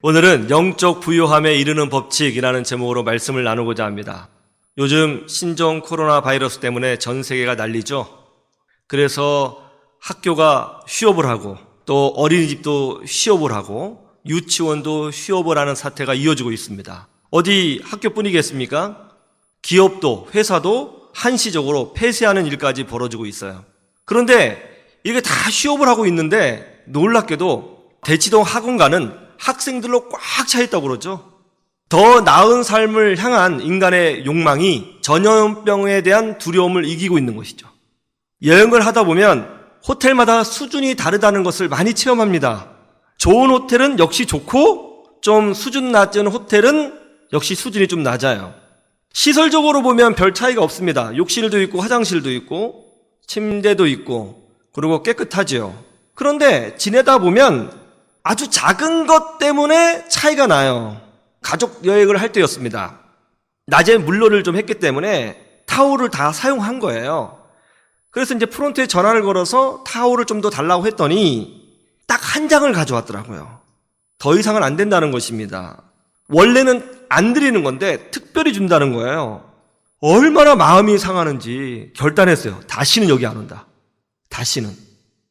오늘은 영적 부유함에 이르는 법칙이라는 제목으로 말씀을 나누고자 합니다. 요즘 신종 코로나 바이러스 때문에 전 세계가 난리죠. 그래서 학교가 휴업을 하고 또 어린이집도 휴업을 하고 유치원도 휴업을 하는 사태가 이어지고 있습니다. 어디 학교뿐이겠습니까? 기업도 회사도 한시적으로 폐쇄하는 일까지 벌어지고 있어요. 그런데 이게 다 휴업을 하고 있는데 놀랍게도 대치동 학원가는 학생들로 꽉 차 있다고 그러죠. 더 나은 삶을 향한 인간의 욕망이 전염병에 대한 두려움을 이기고 있는 것이죠. 여행을 하다 보면 호텔마다 수준이 다르다는 것을 많이 체험합니다. 좋은 호텔은 역시 좋고 좀 수준 낮은 호텔은 역시 수준이 좀 낮아요. 시설적으로 보면 별 차이가 없습니다. 욕실도 있고 화장실도 있고 침대도 있고 그리고 깨끗하지요. 그런데 지내다 보면 아주 작은 것 때문에 차이가 나요. 가족 여행을 할 때였습니다. 낮에 물놀이를 좀 했기 때문에 타올을 다 사용한 거예요. 그래서 이제 프론트에 전화를 걸어서 타올을 좀 더 달라고 했더니 딱 한 장을 가져왔더라고요. 더 이상은 안 된다는 것입니다. 원래는 안 드리는 건데 특별히 준다는 거예요. 얼마나 마음이 상하는지 결단했어요. 다시는 여기 안 온다. 다시는.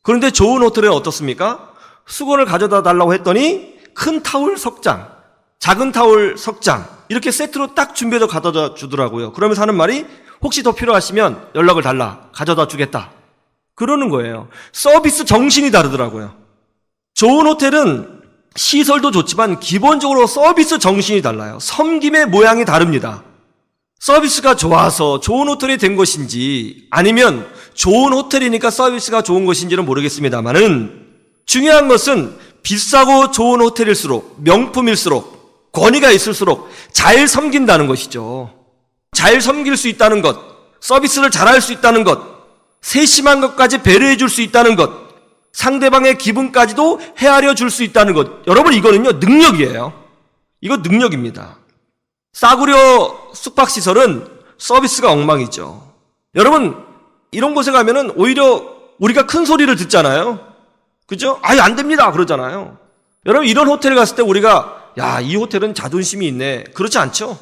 그런데 좋은 호텔은 어떻습니까? 수건을 가져다 달라고 했더니 큰 타올 석 장, 작은 타올 석 장 이렇게 세트로 딱 준비해서 가져다 주더라고요. 그러면서 하는 말이 혹시 더 필요하시면 연락을 달라. 가져다 주겠다. 그러는 거예요. 서비스 정신이 다르더라고요. 좋은 호텔은 시설도 좋지만 기본적으로 서비스 정신이 달라요. 섬김의 모양이 다릅니다. 서비스가 좋아서 좋은 호텔이 된 것인지 아니면 좋은 호텔이니까 서비스가 좋은 것인지는 모르겠습니다만은 중요한 것은 비싸고 좋은 호텔일수록 명품일수록 권위가 있을수록 잘 섬긴다는 것이죠. 잘 섬길 수 있다는 것, 서비스를 잘할 수 있다는 것, 세심한 것까지 배려해 줄 수 있다는 것, 상대방의 기분까지도 헤아려 줄 수 있다는 것. 여러분 이거는요 능력이에요. 이거 능력입니다. 싸구려 숙박시설은 서비스가 엉망이죠. 여러분 이런 곳에 가면은 오히려 우리가 큰 소리를 듣잖아요. 그죠? 아예 안 됩니다 그러잖아요. 여러분 이런 호텔에 갔을 때 우리가 야, 이 호텔은 자존심이 있네. 그렇지 않죠?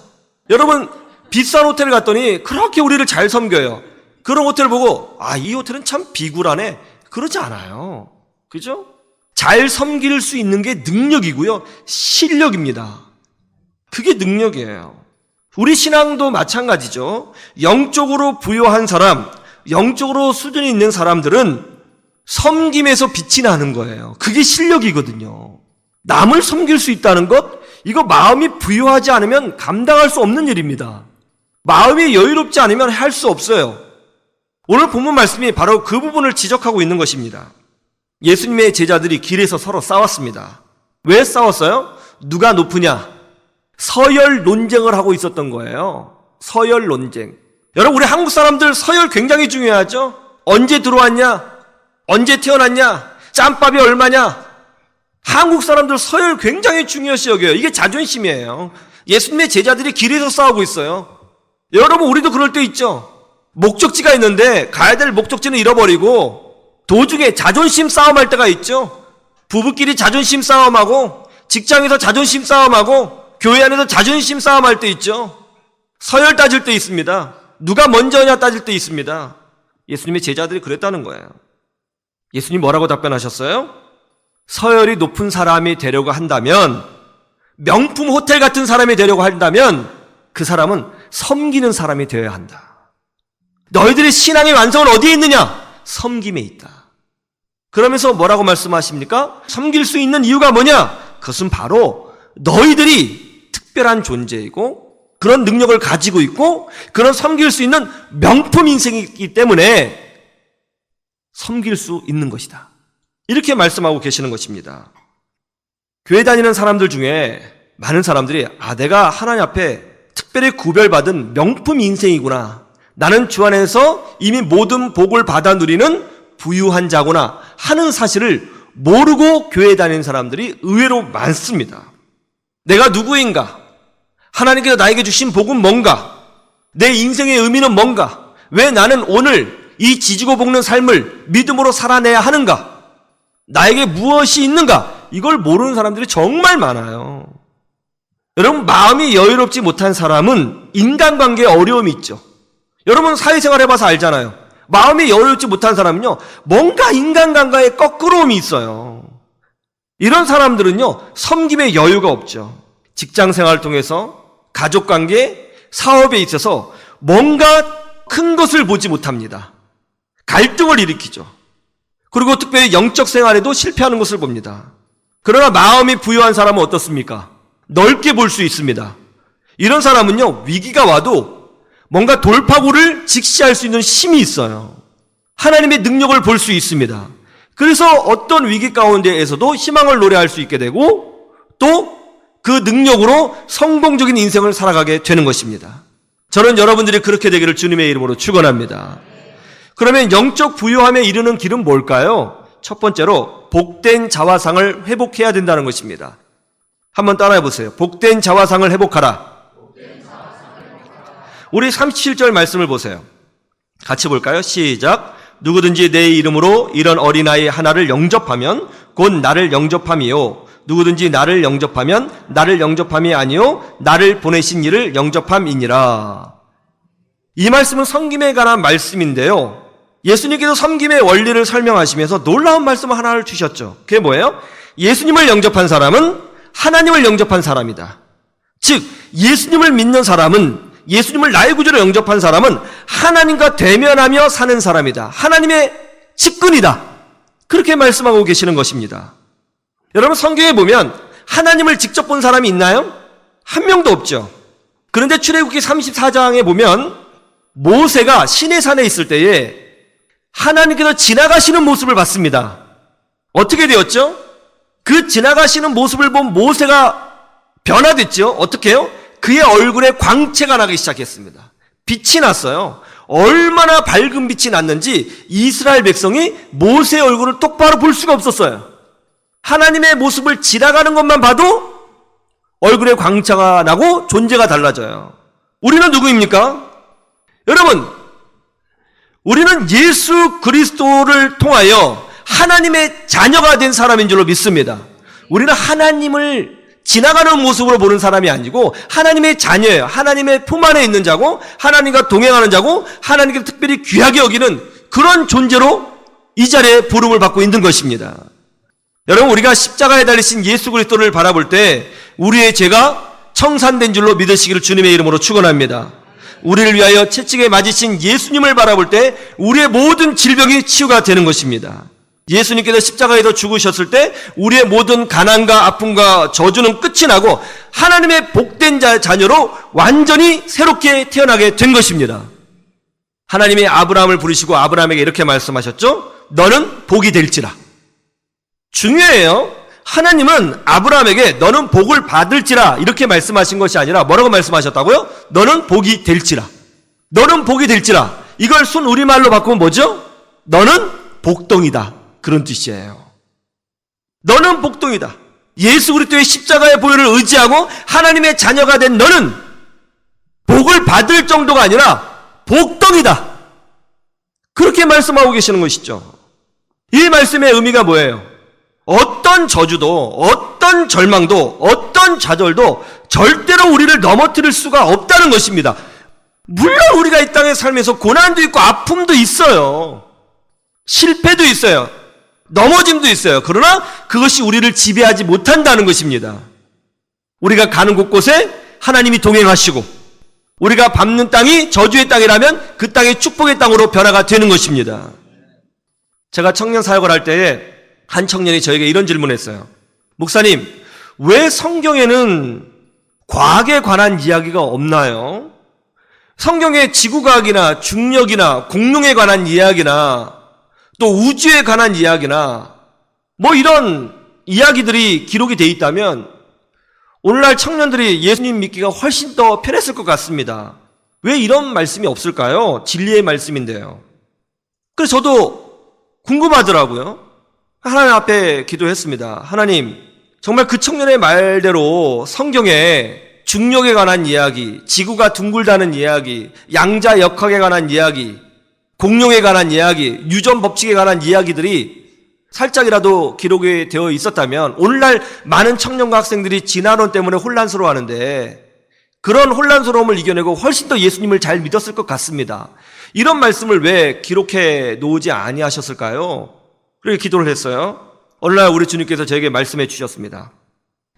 여러분 비싼 호텔을 갔더니 그렇게 우리를 잘 섬겨요. 그런 호텔 보고 아, 이 호텔은 참 비굴하네. 그러지 않아요. 그죠? 잘 섬길 수 있는 게 능력이고요. 실력입니다. 그게 능력이에요. 우리 신앙도 마찬가지죠. 영적으로 부유한 사람, 영적으로 수준이 있는 사람들은 섬김에서 빛이 나는 거예요. 그게 실력이거든요. 남을 섬길 수 있다는 것, 이거 마음이 부유하지 않으면 감당할 수 없는 일입니다. 마음이 여유롭지 않으면 할 수 없어요. 오늘 본문 말씀이 바로 그 부분을 지적하고 있는 것입니다. 예수님의 제자들이 길에서 서로 싸웠습니다. 왜 싸웠어요? 누가 높으냐? 서열 논쟁을 하고 있었던 거예요. 서열 논쟁. 여러분 우리 한국 사람들 서열 굉장히 중요하죠? 언제 들어왔냐? 언제 태어났냐? 짬밥이 얼마냐? 한국 사람들 서열 굉장히 중요시 여겨요. 이게 자존심이에요. 예수님의 제자들이 길에서 싸우고 있어요. 여러분 우리도 그럴 때 있죠. 목적지가 있는데 가야 될 목적지는 잃어버리고 도중에 자존심 싸움할 때가 있죠. 부부끼리 자존심 싸움하고 직장에서 자존심 싸움하고 교회 안에서 자존심 싸움할 때 있죠. 서열 따질 때 있습니다. 누가 먼저냐 따질 때 있습니다. 예수님의 제자들이 그랬다는 거예요. 예수님 뭐라고 답변하셨어요? 서열이 높은 사람이 되려고 한다면, 명품 호텔 같은 사람이 되려고 한다면 그 사람은 섬기는 사람이 되어야 한다. 너희들의 신앙의 완성은 어디에 있느냐? 섬김에 있다. 그러면서 뭐라고 말씀하십니까? 섬길 수 있는 이유가 뭐냐? 그것은 바로 너희들이 특별한 존재이고 그런 능력을 가지고 있고 그런 섬길 수 있는 명품 인생이기 때문에 섬길 수 있는 것이다. 이렇게 말씀하고 계시는 것입니다. 교회 다니는 사람들 중에 많은 사람들이 내가 하나님 앞에 특별히 구별받은 명품 인생이구나. 나는 주 안에서 이미 모든 복을 받아 누리는 부유한 자구나 하는 사실을 모르고 교회 다니는 사람들이 의외로 많습니다. 내가 누구인가? 하나님께서 나에게 주신 복은 뭔가? 내 인생의 의미는 뭔가? 왜 나는 오늘 이 지지고 볶는 삶을 믿음으로 살아내야 하는가? 나에게 무엇이 있는가? 이걸 모르는 사람들이 정말 많아요. 여러분, 마음이 여유롭지 못한 사람은 인간관계에 어려움이 있죠. 여러분, 사회생활 해봐서 알잖아요. 마음이 여유롭지 못한 사람은요, 뭔가 인간관계에 거꾸로움이 있어요. 이런 사람들은요, 섬김에 여유가 없죠. 직장생활을 통해서 가족관계, 사업에 있어서 뭔가 큰 것을 보지 못합니다. 갈등을 일으키죠. 그리고 특별히 영적 생활에도 실패하는 것을 봅니다. 그러나 마음이 부유한 사람은 어떻습니까? 넓게 볼 수 있습니다. 이런 사람은요, 위기가 와도 뭔가 돌파구를 직시할 수 있는 힘이 있어요. 하나님의 능력을 볼 수 있습니다. 그래서 어떤 위기 가운데에서도 희망을 노래할 수 있게 되고 또 그 능력으로 성공적인 인생을 살아가게 되는 것입니다. 저는 여러분들이 그렇게 되기를 주님의 이름으로 축원합니다. 그러면 영적 부유함에 이르는 길은 뭘까요? 첫 번째로 복된 자화상을 회복해야 된다는 것입니다. 한번 따라해 보세요. 복된 자화상을 회복하라. 우리 37절 말씀을 보세요. 같이 볼까요? 시작. 누구든지 내 이름으로 이런 어린아이 하나를 영접하면 곧 나를 영접함이요. 누구든지 나를 영접하면 나를 영접함이 아니요 나를 보내신 이를 영접함이니라. 이 말씀은 섬김에 관한 말씀인데요, 예수님께서 섬김의 원리를 설명하시면서 놀라운 말씀 하나를 주셨죠. 그게 뭐예요? 예수님을 영접한 사람은 하나님을 영접한 사람이다. 즉 예수님을 믿는 사람은, 예수님을 나의 구주로 영접한 사람은 하나님과 대면하며 사는 사람이다. 하나님의 측근이다. 그렇게 말씀하고 계시는 것입니다. 여러분, 성경에 보면 하나님을 직접 본 사람이 있나요? 한 명도 없죠. 그런데 출애굽기 34장에 보면 모세가 시내산에 있을 때에 하나님께서 지나가시는 모습을 봤습니다. 어떻게 되었죠? 그 지나가시는 모습을 본 모세가 변화됐죠. 어떻게 해요? 그의 얼굴에 광채가 나기 시작했습니다. 빛이 났어요. 얼마나 밝은 빛이 났는지 이스라엘 백성이 모세의 얼굴을 똑바로 볼 수가 없었어요. 하나님의 모습을 지나가는 것만 봐도 얼굴에 광채가 나고 존재가 달라져요. 우리는 누구입니까? 여러분, 우리는 예수 그리스도를 통하여 하나님의 자녀가 된 사람인 줄로 믿습니다. 우리는 하나님을 지나가는 모습으로 보는 사람이 아니고 하나님의 자녀예요. 하나님의 품 안에 있는 자고 하나님과 동행하는 자고 하나님께 특별히 귀하게 여기는 그런 존재로 이 자리에 부름을 받고 있는 것입니다. 여러분, 우리가 십자가에 달리신 예수 그리스도를 바라볼 때 우리의 죄가 청산된 줄로 믿으시기를 주님의 이름으로 축원합니다. 우리를 위하여 채찍에 맞으신 예수님을 바라볼 때 우리의 모든 질병이 치유가 되는 것입니다. 예수님께서 십자가에서 죽으셨을 때 우리의 모든 가난과 아픔과 저주는 끝이 나고 하나님의 복된 자녀로 완전히 새롭게 태어나게 된 것입니다. 하나님이 아브라함을 부르시고 아브라함에게 이렇게 말씀하셨죠. 너는 복이 될지라. 중요해요. 하나님은 아브라함에게 너는 복을 받을지라 이렇게 말씀하신 것이 아니라 뭐라고 말씀하셨다고요? 너는 복이 될지라. 너는 복이 될지라. 이걸 순 우리말로 바꾸면 뭐죠? 너는 복덩이다. 그런 뜻이에요. 너는 복덩이다. 예수 그리스도의 십자가의 보혈을 의지하고 하나님의 자녀가 된 너는 복을 받을 정도가 아니라 복덩이다. 그렇게 말씀하고 계시는 것이죠. 이 말씀의 의미가 뭐예요? 어떤 저주도, 어떤 절망도, 어떤 좌절도 절대로 우리를 넘어뜨릴 수가 없다는 것입니다. 물론 우리가 이 땅에 살면서 고난도 있고 아픔도 있어요. 실패도 있어요. 넘어짐도 있어요. 그러나 그것이 우리를 지배하지 못한다는 것입니다. 우리가 가는 곳곳에 하나님이 동행하시고 우리가 밟는 땅이 저주의 땅이라면 그 땅이 축복의 땅으로 변화가 되는 것입니다. 제가 청년 사역을 할 때에 한 청년이 저에게 이런 질문을 했어요. 목사님, 왜 성경에는 과학에 관한 이야기가 없나요? 성경에 지구과학이나 중력이나 공룡에 관한 이야기나 또 우주에 관한 이야기나 뭐 이런 이야기들이 기록이 돼 있다면 오늘날 청년들이 예수님 믿기가 훨씬 더 편했을 것 같습니다. 왜 이런 말씀이 없을까요? 진리의 말씀인데요. 그래서 저도 궁금하더라고요. 하나님 앞에 기도했습니다. 하나님, 정말 그 청년의 말대로 성경에 중력에 관한 이야기, 지구가 둥글다는 이야기, 양자역학에 관한 이야기, 공룡에 관한 이야기, 유전 법칙에 관한 이야기들이 살짝이라도 기록이 되어 있었다면 오늘날 많은 청년과 학생들이 진화론 때문에 혼란스러워하는데 그런 혼란스러움을 이겨내고 훨씬 더 예수님을 잘 믿었을 것 같습니다. 이런 말씀을 왜 기록해 놓지 아니하셨을까요? 그렇게 기도를 했어요. 어느 날 우리 주님께서 저에게 말씀해 주셨습니다.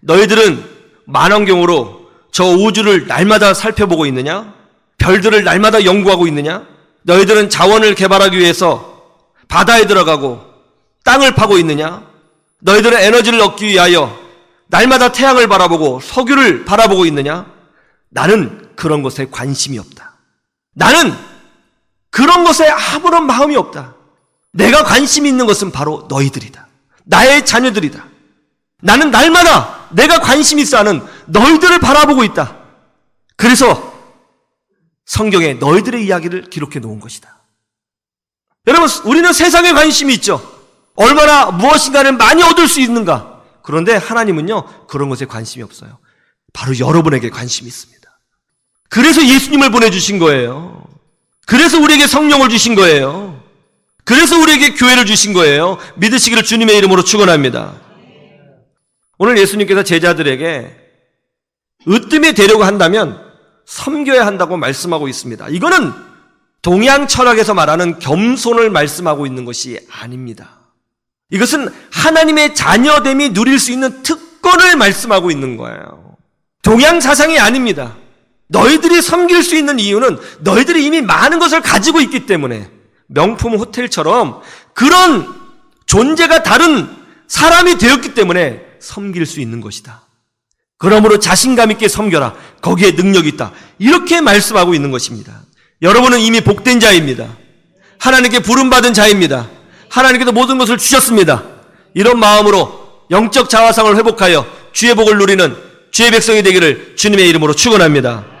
너희들은 만원경으로 저 우주를 날마다 살펴보고 있느냐? 별들을 날마다 연구하고 있느냐? 너희들은 자원을 개발하기 위해서 바다에 들어가고 땅을 파고 있느냐? 너희들은 에너지를 얻기 위하여 날마다 태양을 바라보고 석유를 바라보고 있느냐? 나는 그런 것에 관심이 없다. 나는 그런 것에 아무런 마음이 없다. 내가 관심 있는 것은 바로 너희들이다. 나의 자녀들이다. 나는 날마다 내가 관심 있어 하는 너희들을 바라보고 있다. 그래서 성경에 너희들의 이야기를 기록해 놓은 것이다. 여러분, 우리는 세상에 관심이 있죠. 얼마나 무엇인가를 많이 얻을 수 있는가. 그런데 하나님은요, 그런 것에 관심이 없어요. 바로 여러분에게 관심이 있습니다. 그래서 예수님을 보내주신 거예요. 그래서 우리에게 성령을 주신 거예요. 그래서 우리에게 교회를 주신 거예요. 믿으시기를 주님의 이름으로 축원합니다. 오늘 예수님께서 제자들에게 으뜸에 되려고 한다면 섬겨야 한다고 말씀하고 있습니다. 이거는 동양 철학에서 말하는 겸손을 말씀하고 있는 것이 아닙니다. 이것은 하나님의 자녀됨이 누릴 수 있는 특권을 말씀하고 있는 거예요. 동양 사상이 아닙니다. 너희들이 섬길 수 있는 이유는 너희들이 이미 많은 것을 가지고 있기 때문에 명품 호텔처럼 그런 존재가 다른 사람이 되었기 때문에 섬길 수 있는 것이다. 그러므로 자신감 있게 섬겨라. 거기에 능력이 있다. 이렇게 말씀하고 있는 것입니다. 여러분은 이미 복된 자입니다. 하나님께 부름받은 자입니다. 하나님께서 모든 것을 주셨습니다. 이런 마음으로 영적 자화상을 회복하여 주의 복을 누리는 주의 백성이 되기를 주님의 이름으로 축원합니다.